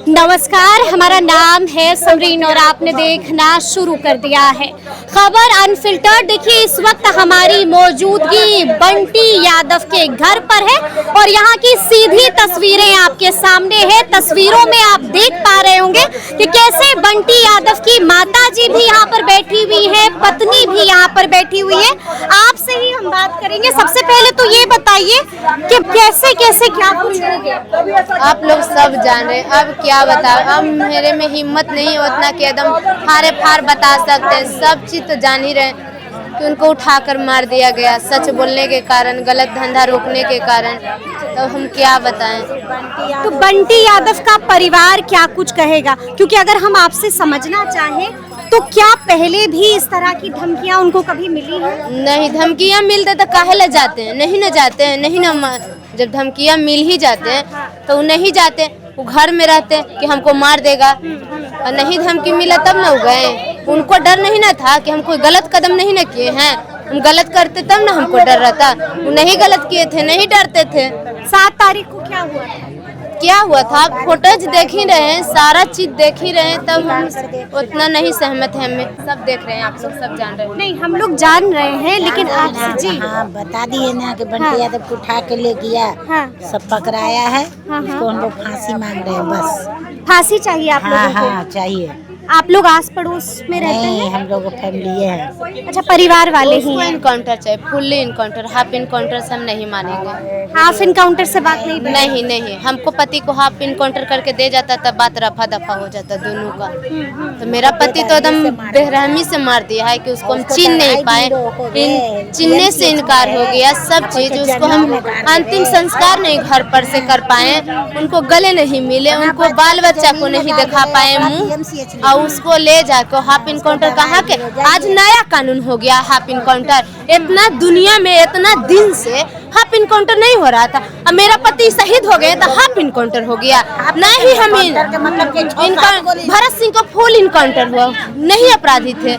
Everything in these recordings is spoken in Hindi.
नमस्कार, हमारा नाम है समरीन और आपने देखना शुरू कर दिया है खबर अनफिल्टर्ड। देखिए, इस वक्त हमारी मौजूदगी बंटी यादव के घर पर है और यहाँ की सीधी तस्वीरें आपके सामने है। तस्वीरों में आप देख पा रहे होंगे कि कैसे बंटी यादव की माताजी भी यहाँ पर बैठी हुई है, पत्नी भी यहाँ पर बैठी हुई है। आपसे ही हम बात करेंगे। सबसे पहले तो ये बताइए कि कैसे कैसे क्या कुछ हो गया। आप लोग सब जान रहे, अब क्या बताओ, अब मेरे में हिम्मत नहीं है उतना कि एकदम फारे फार बता सकते हैं। सब चीज तो जान ही रहे कि उनको उठाकर मार दिया गया, सच बोलने के कारण, गलत धंधा रोकने के कारण। तो हम क्या बताएं। तो बंटी यादव का परिवार क्या कुछ कहेगा, क्योंकि अगर हम आपसे समझना चाहें तो क्या पहले भी इस तरह की धमकियां उनको कभी मिली हैं? नहीं, धमकियां मिलते तो काहे ले जाते हैं, नहीं न जाते हैं, नहीं न। जब धमकियां मिल ही जाते हैं तो वो नहीं जाते, वो घर में रहते हैं कि हमको मार देगा। और नहीं धमकी मिला तब न हो गए। उनको डर नहीं ना था कि हम कोई गलत कदम नहीं न किए हैं। हम गलत करते तब ना हमको डर रहता। वो नहीं गलत किए थे, नहीं डरते थे। 7 तारीख को क्या हुआ था? क्या हुआ था, फोटोज देख ही रहे हैं, सारा चीज देख ही रहे हैं, तब हम उतना नहीं सहमत है। हमें सब देख रहे हैं, आप लोग सब जान रहे हैं। नहीं, हम लोग जान रहे हैं, लेकिन आपसे जी हाँ बता दिए ना कि बंटी यादव को उठा के ले गया। हाँ। सब पकड़ाया है। हाँ। उसको हम लोग फांसी मांग रहे हैं बस। फांसी चाहिए आप हाँ लोगों को? हाँ चाहिए। आप लोग आस पड़ोस में रहते नहीं, हैं? हम लोग फैमिली है। अच्छा, परिवार वाले ही उसको हैं। इनकाउंटर चाहिए, फुल्ली इनकाउंटर। हाफ इनकाउंटर से हम नहीं मानेंगे। हाफ इनकाउंटर से बात नहीं बनी? नहीं नहीं, हमको पति को हाफ इनकाउंटर करके दे जाता तब बात रफा दफा हो जाता दोनों का। तो मेरा पति तो एकदम बेरहमी से मार दिया है कि उसको हम छीन नहीं पाए, छीनने से इनकार हो गया सब चीज। उसको हम अंतिम संस्कार नहीं घर पर से कर पाए, उनको गले नहीं मिले, उनको बाल बच्चा को नहीं दिखा पाए मुँह, और उसको ले जाकर हाफ इनकाउंटर कहाँ के। आज नया कानून हो गया हाफ इनकाउंटर। इतना दुनिया में इतना दिन से हाफ इनकाउंटर नहीं हो रहा था। अब मेरा पति शहीद हो गए तो हाफ इनकाउंटर हो गया। नहीं, हम भरत सिंह को फुल इनकाउंटर हुआ, नहीं अपराधी थे।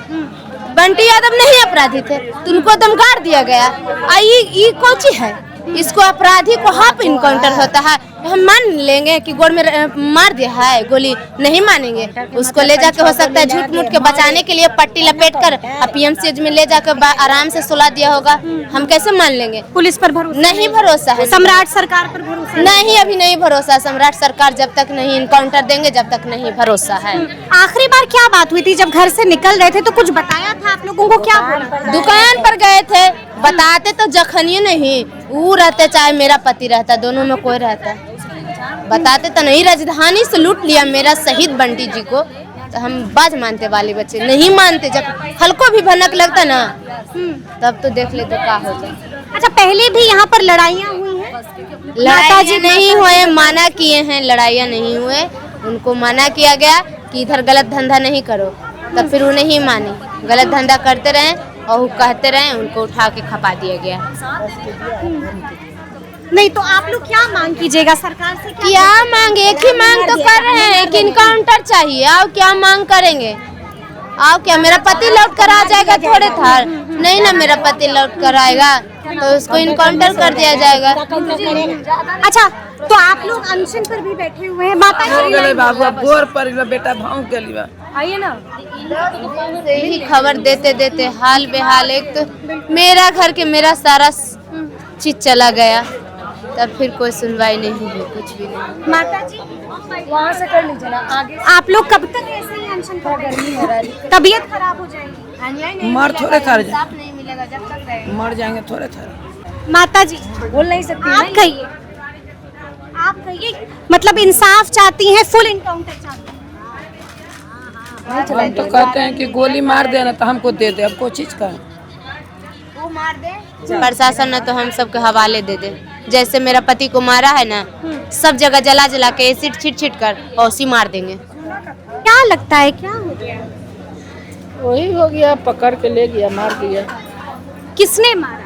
बंटी यादव नहीं अपराधी थे तो उनको दम गाड़ दिया गया। ये कौची है, इसको अपराधी को हाफ इनकाउंटर होता है। हम मान लेंगे कि गोड़ में मार दिया है गोली, नहीं मानेंगे। उसको ले जाके हो सकता है झूठ मूठ के बचाने के लिए पट्टी लपेट कर पीएमसीएच में ले जाकर आराम से सुला दिया होगा। हम कैसे मान लेंगे? पुलिस पर भरोसा नहीं, भरोसा है। सम्राट सरकार पर भरोसा नहीं, अभी नहीं भरोसा। सम्राट सरकार जब तक नहीं इनकाउंटर देंगे जब तक नहीं भरोसा है। आखिरी बार क्या बात हुई थी जब घर से निकल रहे थे? तो कुछ बताया था आप लोगों को? क्या बोला? दुकान पर गए थे, बताते तो जखनिए नहीं, वो रहते चाहे मेरा पति रहता, दोनों में कोई रहता, बताते तो नहीं। राजधानी से लूट लिया मेरा शहीद बंटी जी को, तो हम बाज मानते वाले बच्चे नहीं मानते। जब हल्को भी भनक लगता ना तब तो देख ले तो क्या होता। अच्छा, पहले भी यहाँ पर लड़ाइयाँ हुई हैं? लड़ाई नहीं हुए, माना किए हैं, लड़ाइयाँ नहीं हुए। उनको मना किया गया कि इधर गलत धंधा नहीं करो, तब फिर वो नहीं माने, गलत धंधा करते रहे और वो कहते रहे, उनको उठा के खपा दिया गया। नहीं, तो आप लोग क्या मांग कीजिएगा सरकार से? क्या मांगे, एक ही मांग तो कर रहे हैं कि इनकाउंटर चाहिए। और क्या मांग करेंगे? आओ क्या मेरा पति लौट कर आ जाएगा थोड़े थार? नहीं ना, मेरा पति लौट कर आएगा तो उसको इनकाउंटर कर दिया जाएगा। अच्छा, तो आप लोग अनशन पर भी बैठे हुए हैं? माता जी बाबू बोर पर बेटा भाव के लिए आइए ना। यही खबर देते देते हाल बेहाल। एक तो मेरा घर के मेरा सारा चीज चला गया, तब फिर कोई सुनवाई नहीं हुई, कुछ भी नहीं। माता जी वहाँ से कर लीजिए ना आगे। आप लोग कब तक ऐसे ही अनशन पर? गर्मी हो रहा है, तबीयत खराब हो जाएगी। मर थोड़े थार नहीं मिलेगा जब तक रहेगा। मर जाएंगे थोड़े थार। माता जी बोल नहीं सकती, आप कहिए, आप कहिए। मतलब इंसाफ चाहती हैं, फुल इनकाउंटर चाहती हैं? हम तो कहते हैं कि गोली मार देना तो हमको दे दे, अब कोई चीज का वो मार दे, प्रशासन न तो हम सबके हवाले दे दे। जैसे मेरा पति को मारा है ना, सब जगह जला जला के एसिड छिट छिट कर औसी मार देंगे। क्या लगता है क्या हो गया? वही हो गया, पकड़ के ले गया, मार दिया। किसने मारा?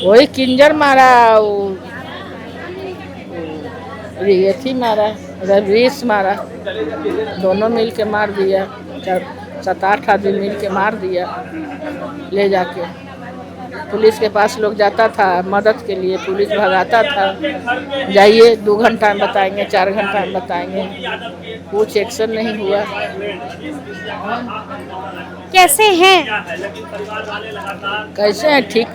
वही किंजर मारा, रियथी मारा, रवीश मारा, दोनों मिल के मार दिया। 7-8 आदमी मिल के मार दिया ले जाके। पुलिस के पास लोग जाता था मदद के लिए, पुलिस भगाता था, जाइए 2 घंटा में बताएंगे, 4 घंटा में बताएंगे, कुछ एक्शन नहीं हुआ। कैसे हैं? कैसे हैं? ठीक,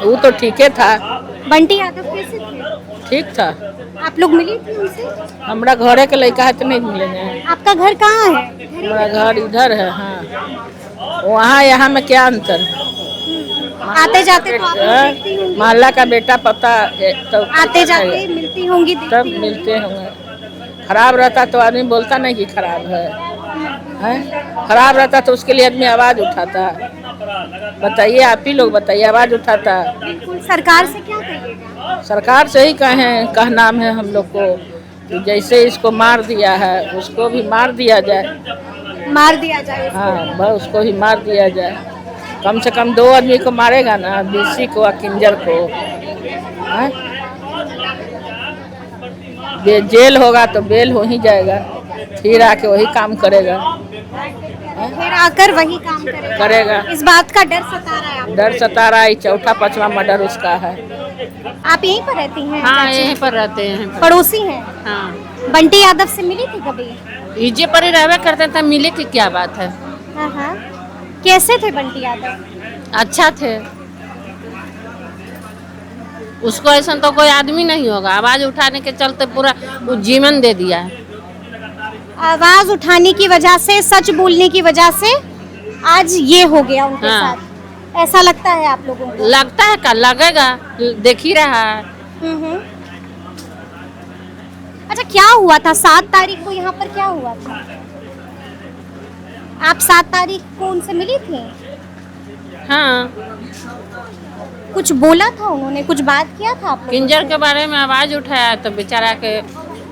वो तो ठीक है था, बंटी यादव कैसे थे? ठीक था। आप लोग मिली थी उनसे? हमारा घरे के लड़का है तो नहीं मिलेंगे। आपका घर कहाँ है? हमारा घर इधर है। हाँ, वहाँ यहाँ में क्या अंतर? आते जाते तो आप लोग देखती होंगी। मोहल्ला का बेटा पता तो आते जाते मिलती होंगी, तब देखती होंगी। मिलते होंगे। खराब रहता तो आदमी बोलता नहीं कि खराब है, हैं? खराब रहता तो उसके लिए आदमी आवाज उठाता। बताइए, आप ही लोग बताइए, आवाज उठाता। बिल्कुल। सरकार से क्या कहिएगा? सरकार से ही कहना है हम लोग को कि जैसे इसको मार दिया है उसको भी मार दिया जाए। मार दिया जाए उसको। हाँ, बस उसको भी मार दिया जाए। कम से कम 2 आदमी को मारेगा ना, बीसी को और किंजर को। हैं? जेल होगा तो बेल हो ही जाएगा, फिर आके वही काम करेगा। फिर आकर वही काम करेगा। इस बात का डर सता रहा है आपको? डर सता रहा है, 4था-5वां मर्डर उसका है। आप यहीं पर रहती हैं? हाँ, चाची? यहीं पर रहते हैं। पड़ोसी हैं? हाँ, बंटी यादव से मिली थी कभी? इजे पर ही रहवे करते थे, मिले की क्या बात है। हाँ हाँ। कैसे थे बंटी यादव? अच्छा थे, उसको ऐसा तो कोई आदमी नहीं होगा, आवाज उठाने के चलते पूरा वो जीवन दे दिया है। आवाज उठाने की वजह से, सच बोलने की वजह से आज ये हो गया उनके हाँ। साथ। ऐसा लगता है आप लोगों को? लगता है का लगेगा, देख ही रहा है। हम्म। अच्छा, क्या हुआ था 7 तारीख को यहाँ पर? क्या हुआ था? आप 7 तारीख को उनसे मिली थी? हाँ, कुछ बोला था उन्होंने? कुछ बात किया था आप लोगों किंजर से? के बारे में आवाज उठाया तो बेचारा के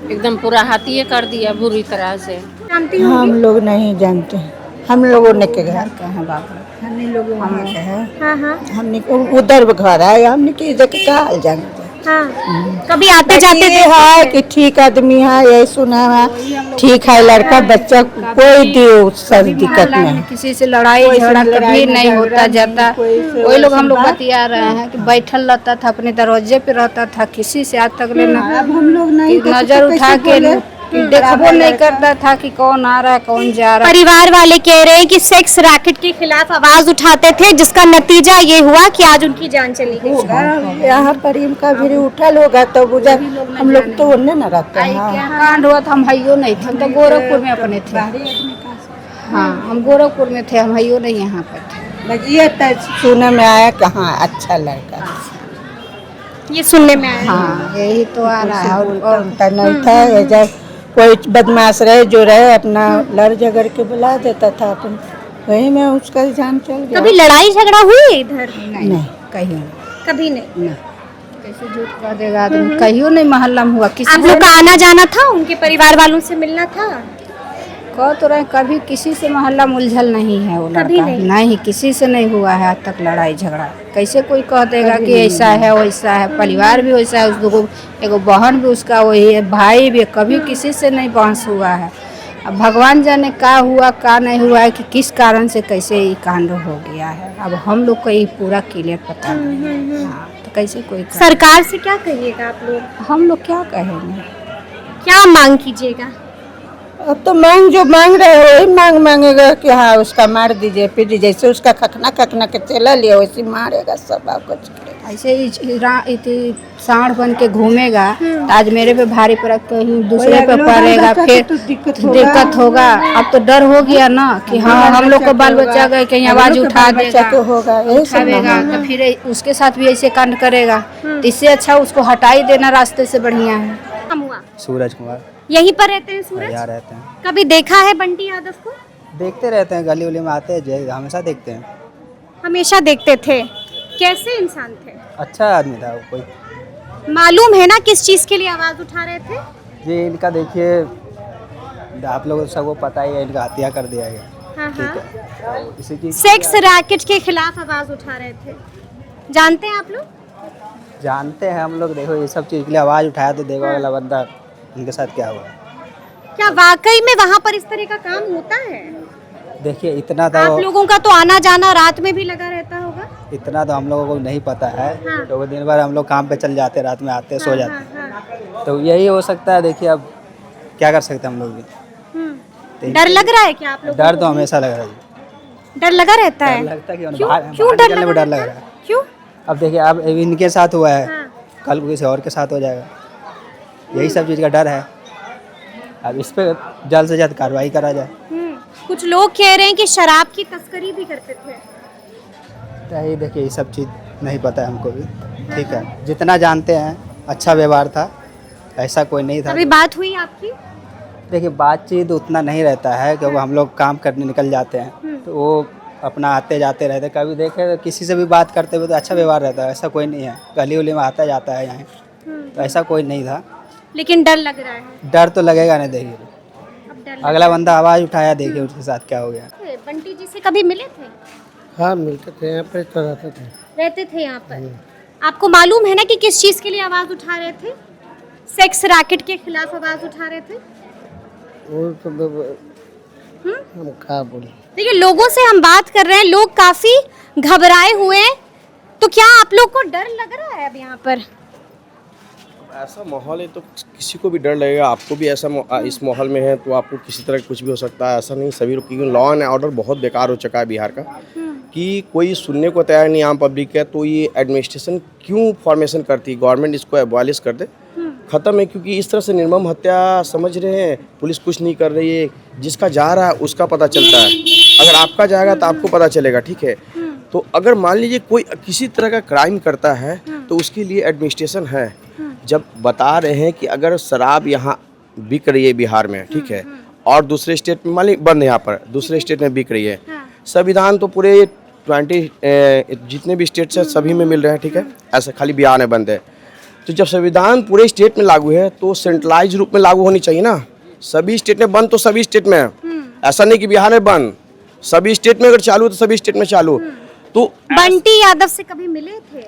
एकदम पूरा हाथिये कर दिया बुरी तरह से। जानती हम होंगी? लोग नहीं जानते, हम लोगों ने के घर का है बाबू, हमने लोग वहाँ के है, हाँ हाँ हमने उधर घर है, हमने की इधर के का हाल जानते। हाँ। कभी आते जाते ये थे? है कि ठीक आदमी है, ये सुना है, ठीक है लड़का बच्चा, कोई सर दिक्कत नहीं। किसी से लड़ाई झगड़ा कभी नहीं होता जाता। वही लोग हम लोग बतिया रहे हैं कि बैठल रहता था, अपने दरवाजे पे रहता था, किसी से आज तक लेना हम लोग नहीं नजर उठा के देखबो नहीं करता था कि कौन आ रहा है कौन जा रहा है। परिवार वाले कह रहे हैं कि सेक्स रैकेट के खिलाफ आवाज उठाते थे, जिसका नतीजा ये हुआ कि आज उनकी जान चली गई। यहाँ पर इनका भी उठल होगा तो उधर हम लोग तो उन्हें न रहते हैं। क्या कांड हुआ था, हम हइयो नहीं थे, हम तो गोरखपुर में अपने थे। हाँ, हम गोरखपुर में थे, हम हइयो नहीं यहाँ पर थे। ये तो सुनने में आया कि हाँ अच्छा लड़का, ये सुनने में आया। हाँ, यही तो आ रहा है। और नहीं था, ये जब कोई बदमाश रहे जो रहे अपना लड़ झगड़ के बुला देता था, अपन वही में उसका जान चल गया। कभी लड़ाई झगड़ा हुई इधर? नहीं कहीं कभी नहीं। कैसे झूठ कह देगा आदमी, कहियो नहीं मोहल्ला में हुआ। किसी आप लोग का आना जाना था, उनके परिवार वालों से मिलना था? कह तो रहे कभी किसी से मोहल्ला मुलझल नहीं है वो कभी लड़का, नहीं किसी से नहीं हुआ है आज तक लड़ाई झगड़ा। कैसे कोई कह देगा कि ऐसा है वैसा है, परिवार भी वैसा है, उसको एगो बहन भी उसका वही है, भाई भी, कभी किसी से नहीं बहस हुआ है। अब भगवान जाने का हुआ का नहीं हुआ है कि किस कारण से कैसे ये कांड हो गया है। अब हम लोग को ये पूरा क्लियर पता नहीं। हाँ, तो कैसे कोई सरकार से क्या कहिएगा आप लोग? हम लोग क्या कहेंगे? क्या मांग कीजिएगा? अब तो जो मांग रहे हो वही मांगेगा कि हाँ उसका मार दीजिए, फिर जैसे उसका खखना के चला लिया वैसे मारेगा सब आपको। ऐसे ही सांड बन के घूमेगा तो आज मेरे पे भारी पड़ा, कहीं दूसरे पे पड़ेगा, फिर दिक्कत होगा। अब तो डर हो गया ना कि हाँ हम लोग को बाल बच्चा गए कहीं आवाज उठा देगा, होगा उठावेगा तो फिर उसके साथ भी ऐसे कांड करेगा। तो इससे अच्छा उसको हटा ही देना रास्ते से बढ़िया है। नाम हुआ? सूरज कुमार। यहीं पर रहते हैं सूरज? यहाँ रहते हैं। कभी देखा है बंटी यादव को? देखते रहते हैं, गली उली में आते हैं, हमेशा देखते हैं। हमेशा देखते थे। कैसे इंसान थे? अच्छा आदमी था वो कोई। मालूम है ना किस चीज के लिए आवाज उठा रहे थे? जी इनका देखिए, आप लोगों को सबको पता ही है, इनका हत्या कर दिया गया। हाँ हाँ। ठीक है, इसी की सेक्स रैकेट के खिलाफ आवाज उठा रहे थे। जानते हैं आप लोग? जानते हैं हम लोग। देखो ये सब चीज़ के लिए आवाज़ उठाया तो देखो वाला बंदा इनके साथ क्या हुआ। क्या वाकई में वहाँ पर इस तरह का काम होता है? देखिए इतना था आप लोगों का तो आना जाना रात में भी लगा रहता होगा? इतना तो हम लोगों को नहीं पता है। तो वो दिन भर हम लोग काम पे चल जाते, रात में आते सो जाते। तो यही हो सकता है। देखिए अब क्या कर सकते हैं हम लोग भी। डर लग रहा है क्या आप लोगों डर तो हमेशा लग रहा है। को? डर लगा रहता है। डर लगता है कि क्यों बाहर डर निकलने में डर लग रहा है। क्यों? अब देखिए अब इनके साथ हुआ है, कल को किसी और के साथ हो जाएगा। यही सब चीज़ का डर है। अब इस पे जल्द से जल्द कार्रवाई करा जाए। कुछ लोग कह रहे हैं कि शराब की तस्करी भी करते थे। यही देखिए ये सब चीज़ नहीं पता है हमको भी। ठीक है, जितना जानते हैं अच्छा व्यवहार था, ऐसा कोई नहीं था। अभी बात हुई आपकी? देखिए बातचीत उतना नहीं रहता है क्योंकि हम लोग काम करने निकल जाते हैं तो वो अपना आते जाते रहते। कभी देखे तो किसी से भी बात करते हुए तो अच्छा व्यवहार रहता है, ऐसा कोई नहीं है। गली उली में आता जाता है यहाँ, तो ऐसा कोई नहीं था। लेकिन डर लग रहा है। डर तो लगेगा नहीं। देखिए अब डर अगला बंदा आवाज़ उठाया, देखिए उसके साथ क्या हो गया। बंटी जी से कभी मिले थे? हाँ मिलते थे, यहाँ पे तो रहते थे यहाँ पर। आपको मालूम है ना कि किस चीज़ के लिए आवाज़ उठा रहे थे? सेक्स रैकेट के खिलाफ आवाज़ उठा रहे थे। वो तो हम क्या बोले। देखिए लोगों से हम बात कर रहे हैं, लोग काफी घबराए हुए हैं। तो क्या आप लोग को डर लग रहा है अब यहाँ पर? ऐसा माहौल है तो किसी को भी डर लगेगा। आपको भी ऐसा इस माहौल में है तो आपको किसी तरह कुछ भी हो सकता है। ऐसा नहीं, सभी लोग, क्योंकि लॉ एंड ऑर्डर बहुत बेकार हो चुका है बिहार का कि कोई सुनने को तैयार नहीं आम पब्लिक है। तो ये एडमिनिस्ट्रेशन क्यों फॉर्मेशन करती है? गवर्नमेंट इसको एबॉलिश कर दे, ख़त्म है। क्योंकि इस तरह से निर्मम हत्या समझ रहे हैं, पुलिस कुछ नहीं कर रही है। जिसका जा रहा है उसका पता चलता है, अगर आपका जाएगा तो आपको पता चलेगा। ठीक है, तो अगर मान लीजिए कोई किसी तरह का क्राइम करता है तो उसके लिए एडमिनिस्ट्रेशन है। जब बता रहे हैं कि अगर शराब यहाँ बिक रही है बिहार में, ठीक है, और दूसरे स्टेट में मान लीजिए बंद है, यहाँ पर दूसरे स्टेट में बिक रही है, संविधान तो पूरे 20 जितने भी स्टेट्स हैं सभी में मिल रहे हैं। ठीक है, ऐसा खाली बिहार में बंद है। तो जब संविधान पूरे स्टेट में लागू है तो सेंट्रलाइज रूप में लागू होनी चाहिए ना। सभी स्टेट में बंद तो सभी स्टेट में है, ऐसा नहीं कि बिहार में बंद। सभी स्टेट में अगर चालू तो सभी स्टेट में चालू। तो बंटी यादव से कभी मिले थे?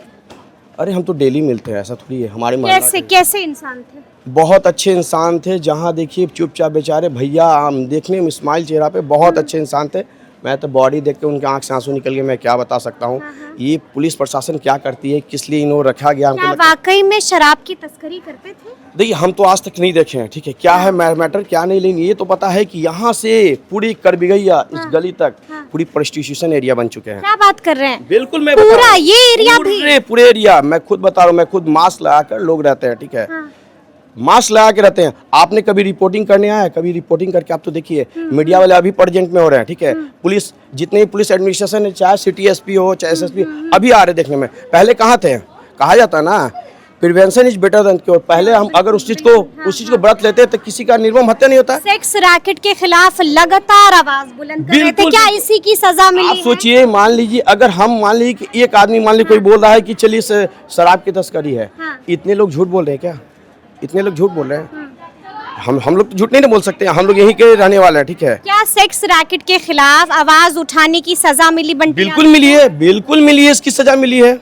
अरे हम तो डेली मिलते हैं, ऐसा थोड़ी है। हमारे कैसे इंसान थे? बहुत अच्छे इंसान थे। जहाँ देखिए चुपचाप बेचारे भैया, हम देखने में स्माइल चेहरा पे बहुत अच्छे इंसान थे। मैं तो बॉडी देख के उनके आंख से आंसू निकल गए। मैं क्या बता सकता हूँ ये पुलिस प्रशासन क्या करती है, किस लिए इन्हों रखा गया। क्या वाकई में शराब की तस्करी करते थे? देखिए हम तो आज तक नहीं देखे हैं, ठीक है, क्या है मैटर क्या नहीं, लेकिन ये तो पता है कि यहाँ से पूरी करबिगैया इस गली तक पूरी प्रोस्टिट्यूशन एरिया बन चुके हैं। क्या बात कर रहे हैं? बिल्कुल, मैं पूरा ये एरिया भी? पूरे एरिया मैं खुद बता रहा हूँ। मैं खुद मास्क लगाकर लोग रहते हैं, ठीक है, मास्क लगा के रहते हैं। आपने कभी रिपोर्टिंग करने आया? कभी रिपोर्टिंग करके आप तो देखिए, मीडिया वाले अभी प्रेजेंट में हो रहे हैं, ठीक है, पुलिस जितने पुलिस एडमिनिस्ट्रेशन है, चाहे सिटी एसपी हो चाहे एसएसपी, अभी आ रहे देखने में। पहले कहाँ थे? कहा जाता ना prevention is better than cure. पहले हम अगर उस चीज को व्रत लेते तो किसी का निर्मम हत्या नहीं होता। सेक्स रैकेट के खिलाफ लगातार आवाज बुलंद कर रहे थे, क्या इसी की सजा मिली? आप सोचिए, मान लीजिए अगर हम मान लीजिए कि एक आदमी मान लीजिए कोई बोल रहा है कि चलिए शराब की तस्करी है, इतने लोग झूठ बोल रहे हैं क्या? इतने लोग झूठ बोल रहे हैं। हम लोग तो झूठ नहीं बोल सकते, हम लोग यहीं के रहने वाले हैं, ठीक है। क्या सेक्स रैकेट के खिलाफ आवाज उठाने की सजा मिली बंटी? बिल्कुल मिली है, बिल्कुल मिली है, इसकी सजा मिली है।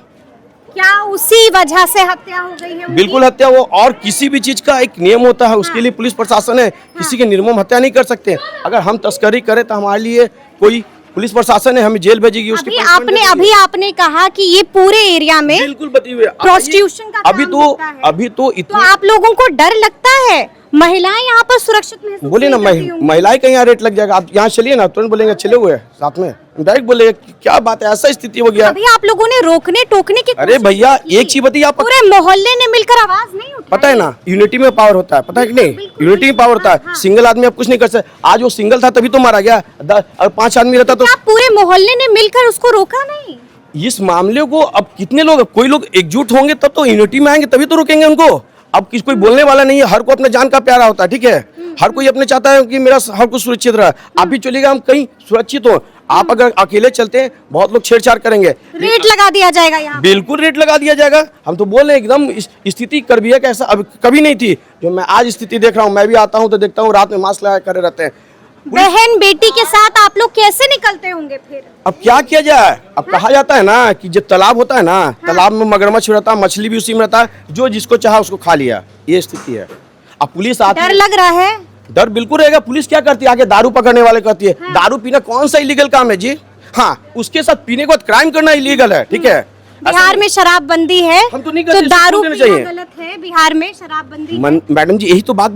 क्या उसी वजह से हत्या हो गई है उनकी? बिल्कुल हत्या हो, और किसी भी चीज का एक नियम होता है, उसके लिए पुलिस प्रशासन है। किसी के निर्मम हत्या नहीं कर सकते। अगर हम तस्करी करें तो हमारे लिए कोई पुलिस प्रशासन है, हमें जेल भेजेगी। उसके अभी आपने कहा कि ये पूरे एरिया में बिल्कुल बताइए प्रोस्टिट्यूशन का अभी तो तो आप लोगों को डर लगता है? महिलाएं यहाँ पर सुरक्षित महसूस बोले ना, महिलाएं कहीं यहाँ रेट लग जाएगा। आप यहाँ चलिए ना, तुरंत बोलेंगे चले हुए साथ में, डायरेक्ट बोलेगा क्या बात है, ऐसा स्थिति हो गया। अभी आप लोगों ने रोकने टोकने की अरे भैया एक चीज बताइए, आप पूरे मोहल्ले ने मिलकर आवाज नहीं उठाई? पता है ना, यूनिटी में पावर होता है, पता है कि नहीं? यूनिटी में पावर होता है। सिंगल आदमी आप कुछ नहीं कर सकते। आज वो सिंगल था तभी तो मारा गया, और 5 आदमी रहता तो पूरे मोहल्ले ने मिलकर उसको रोका नहीं? इस मामले को अब कितने लोग, कोई लोग एकजुट होंगे तब तो यूनिटी में आएंगे, तभी तो रोकेंगे उनको। अब किसी कोई बोलने वाला नहीं है, हर को अपने जान का प्यारा होता है, ठीक है, हर कोई अपने चाहता है कि मेरा हर कुछ सुरक्षित रहा। आप भी चलिएगा, हम कहीं सुरक्षित हो। आप अगर अकेले चलते हैं बहुत लोग छेड़छाड़ करेंगे, रेट लगा दिया जाएगा यहाँ। बिल्कुल रेट लगा दिया जाएगा। हम तो बोल रहे हैं एकदम स्थिति करबिया का ऐसा अब कभी नहीं थी जो मैं आज स्थिति देख रहा हूँ। मैं भी आता हूँ तो देखता हूँ रात में मास्क लगा कर रहते हैं। बहन बेटी के साथ आप लोग कैसे निकलते होंगे फिर? अब क्या किया जाए? अब कहा जाता है ना कि जब तालाब होता है ना, तालाब में मगरमच्छ रहता है, मछली भी उसी में रहता है, जो जिसको चाहा उसको खा लिया, ये स्थिति है। अब पुलिस आती है, डर लग रहा है? डर बिल्कुल रहेगा। पुलिस क्या करती है? आगे दारू पकड़ने वाले करती है। दारू पीना कौन सा इलीगल काम है जी? हाँ, उसके साथ पीने के बाद क्राइम करना इलीगल है, ठीक है। बिहार में शराबबंदी है, हम तो नहीं तो करते, दारू इसको पीना चाहिए। गलत है। बिहार में शराबबंदी है। मैडम जी, यही तो बात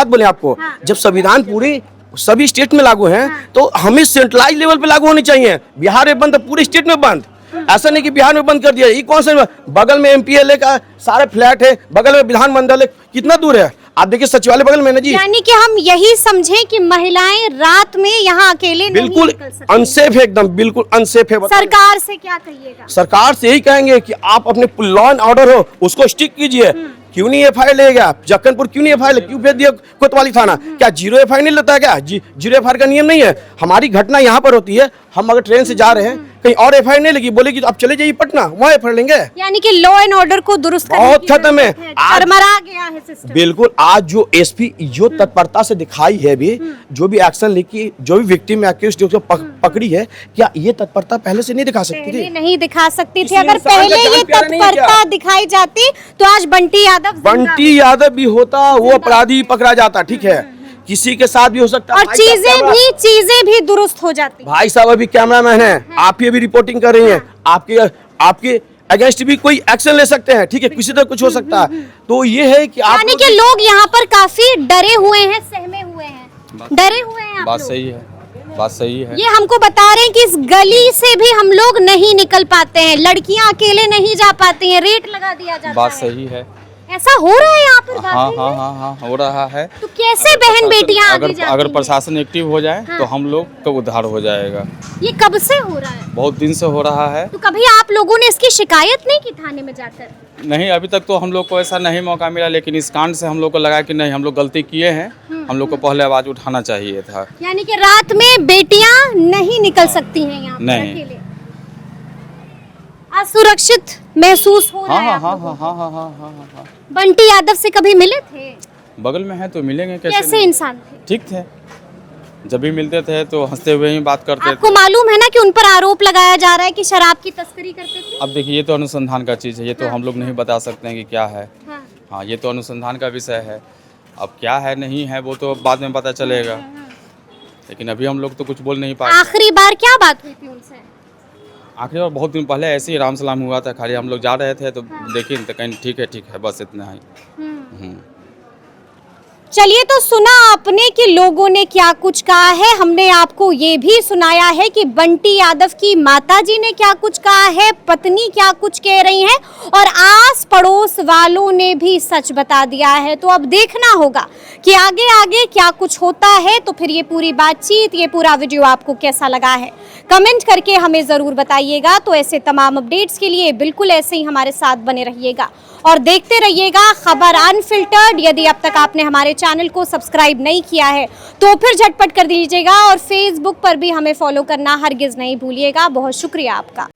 बोले आपको। हाँ। जब संविधान पूरे सभी स्टेट में लागू है, तो हमें सेंट्रलाइज लेवल पे लागू होनी चाहिए। बिहार में बंद, पूरे स्टेट में बंद। ऐसा नहीं कि बिहार में बंद कर दिया। ये कौन सा, बगल में एमपीएलए का सारे फ्लैट है, बगल में विधानमंडल है, कितना दूर है आप देखिए, सचिवालय बगल में ना जी। यानी कि हम यही समझें कि महिलाएं रात में यहाँ अकेले नहीं बिल्कुल निकल सकती। अनसेफ है, एकदम बिल्कुल अनसेफ है। सरकार से क्या कहिएगा? सरकार से यही कहेंगे कि आप अपने लॉ एंड ऑर्डर हो उसको स्टिक कीजिए। क्यों नहीं एफआईआर लेगा जक्कनपुर, क्यों नहीं एफआईआर, क्यों भेज दिया कोतवाली थाना? क्या जीरो एफआईआर नहीं लेता है क्या? जीरो एफआईआर का नियम नहीं है। हमारी घटना यहाँ पर होती है, हम अगर ट्रेन से जा रहे हैं, कहीं और एफआईआर नहीं लगी, बोलेगी तो आप चले जाइए पटना, वहाँ एफआईआर लेंगे। यानी कि लॉ एंड ऑर्डर को दुरुस्त करने बहुत की खत्म है। जरूरत है। चरमरा गया है सिस्टम। बिल्कुल, आज जो एसपी जो तत्परता से दिखाई है भी, जो भी एक्शन लेके, जो भी विक्टिम एक्यूज्ड जो पकड़ी है, क्या ये तत्परता पहले से नहीं दिखा सकती पहले थी? नहीं दिखा सकती थी। किसी अगर इंसान का पहले जान ये प्यारा नहीं है क्या? तत्परता दिखाई जाती तो आज बंटी यादव भी होता, वो अपराधी पकड़ा जाता, ठीक है। किसी के साथ भी हो सकता और भाई साहब, चीजें भी दुरुस्त हो जाती। भाई साहब अभी कैमरामैन है, आप ये भी रिपोर्टिंग कर रही हैं, आपके अगेंस्ट भी कोई एक्शन ले सकते हैं, ठीक है, किसी तरह कुछ हो सकता है। तो ये है कि आप यानी कि लोग यहाँ पर काफी डरे हुए हैं, सहमे हुए हैं, डरे हुए हैं। बात सही है, बात सही है। ये हमको बता रहे हैं कि इस गली से भी हम लोग नहीं निकल पाते हैं, लड़कियां अकेले नहीं जा पाती हैं, रेट लगा दिया जाता बात है। सही है। ऐसा हो रहा है यहाँ पर? हाँ वाकई हाँ में? हाँ हाँ, हो रहा है। तो कैसे बहन बेटियां आगे जाती अगर हैं? प्रशासन एक्टिव हो जाए हाँ। तो हम लोग का उद्धार हो जाएगा। ये कब से हो रहा है? बहुत दिन से हो रहा है। तो कभी आप लोगों ने इसकी शिकायत नहीं की थाने में जाकर? नहीं, अभी तक तो हम लोग को ऐसा नहीं मौका मिला, लेकिन इस कांड से हम लोग को लगा कि नहीं, हम लोग गलती किए हैं, हम लोग को पहले आवाज उठाना चाहिए था। यानी कि रात में बेटियां नहीं निकल सकती हैं यहाँ पर नहीं। अकेले। असुरक्षित महसूस हो रहा है हाँ आप हाँ लोगों हाँ को? हाँ हाँ हाँ हाँ हाँ। बंटी यादव से कभी मिले थे? बगल में है तो मिलेंगे कैसे कैसे नहीं? इंसान थे? ठीक थे, जब भी मिलते थे तो हंसते हुए ही बात करते आपको थे। मालूम है ना कि उन पर आरोप लगाया जा रहा है कि शराब की तस्करी करते थे? अब देखिए, ये तो अनुसंधान का चीज़ है, ये तो हाँ। हम लोग नहीं बता सकते हैं कि क्या है। हाँ। हाँ, ये तो अनुसंधान का विषय है। अब क्या है नहीं है वो तो बाद में पता चलेगा, लेकिन अभी हम लोग तो कुछ बोल नहीं पाए। आखिरी बार क्या बात हुई थी उनसे? आखिरी बार बहुत दिन पहले ऐसे ही राम सलाम हुआ था, खाली हम लोग जा रहे थे तो देखिए तो कहीं ठीक है, बस इतना ही। चलिए, तो सुना आपने कि लोगों ने क्या कुछ कहा है। हमने आपको ये भी सुनाया है कि बंटी यादव की माताजी ने क्या कुछ कहा है, पत्नी क्या कुछ कह रही हैं, और आस पड़ोस वालों ने भी सच बता दिया है। तो अब देखना होगा कि आगे आगे क्या कुछ होता है। तो फिर ये पूरी बातचीत, ये पूरा वीडियो आपको कैसा लगा है, कमेंट करके हमें ज़रूर बताइएगा। तो ऐसे तमाम अपडेट्स के लिए बिल्कुल ऐसे ही हमारे साथ बने रहिएगा और देखते रहिएगा खबर अनफिल्टर्ड। यदि अब तक आपने हमारे चैनल को सब्सक्राइब नहीं किया है तो फिर झटपट कर दीजिएगा, और फेसबुक पर भी हमें फॉलो करना हरगिज़ नहीं भूलिएगा। बहुत शुक्रिया आपका।